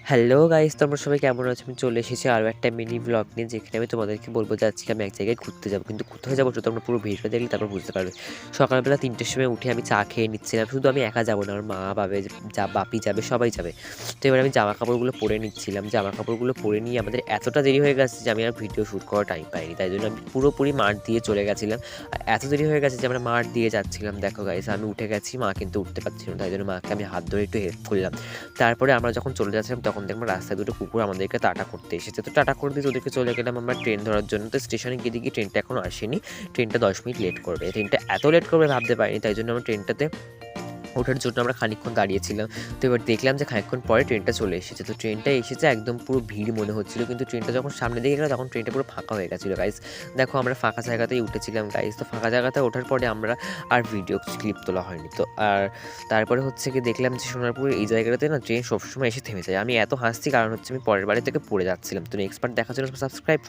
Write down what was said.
Hello guys, তোমরা সবাই কেমন আছো? আমি চলে এসেছি আরও একটা মিনি ব্লগ নিয়ে, যেখানে আমি তোমাদেরকে বলবো যে আজকে আমি এক জায়গায় ঘুরতে যাবো। কিন্তু কোথায় যাবো সেটা তোমরা পুরো ভিডিওটা দেখলে তারপর বুঝতে পারবে। সকালবেলা ৩টের সময় উঠে আমি চা খেয়ে নিচ্ছিলাম। শুধু আমি একা যাবো না, আমার মা বাবে বাপি যাবে, সবাই যাবে। তো এবার আমি জামা কাপড়গুলো পরে নিচ্ছিলাম। জামা কাপড়গুলো পরে নিয়ে আমাদের এতটা দেরি হয়ে গেছে যে আমি আর ভিডিও শ্যুট করার টাইম পাইনি। তাই জন্য আমি পুরোপুরি মাঠ দিয়ে চলে গেছিলাম। আর এত দেরি হয়ে গেছে যে আমরা মাঠ দিয়ে যাচ্ছিলাম। দেখো গাইস, আমি উঠে গেছি, মা কিন্তু উঠতে পারছিল না। তাই জন্য মাকে আমি হাত ধরে একটু হেল্প করলাম। তারপরে আমরা যখন চলে যাচ্ছিলাম তখন দেখলাম রাস্তায় দুটো কুকুর আমাদেরকে টাটা করতে এসেছে। তো টাটা করে দিয়ে ওদেরকে চলে গেলাম আমরা ট্রেন ধরার জন্য। তো স্টেশনে গিয়ে দেখি ট্রেনটা এখনও আসেনি। ট্রেনটা 10 মিনিট লেট করবে। ট্রেনটা এত লেট করবে ভাবতে পারিনি। তাই জন্য আমরা ট্রেনটাতে ওঠার জন্য আমরা খানিকক্ষণ দাঁড়িয়েছিলাম। তো এবার দেখলাম যে খানিকক্ষণ পরে ট্রেনটা চলে এসেছে। তো ট্রেনটা এসেছে, একদম পুরো ভিড় মনে হচ্ছিল, কিন্তু ট্রেনটা যখন সামনে দিকে গেল তখন ট্রেনটা পুরো ফাঁকা হয়ে গেছিলো গাইস। দেখো আমরা ফাঁকা জায়গাতেই উঠেছিলাম গাইস। তো ফাঁকা জায়গাতে ওঠার পরে আমরা আর ভিডিও ক্লিপ তোলা হয়নি। তো আর তারপরে হচ্ছে কি দেখলাম যে সোনারপুর এই জায়গাটাতে না ট্রেন সবসময় এসে থেমে যায়। আমি এত হাসছি কারণ হচ্ছে আমি পরের বাড়ি থেকে পড়ে যাচ্ছিলাম। তো নেক্সট পার্ট দেখার জন্য সাবস্ক্রাইব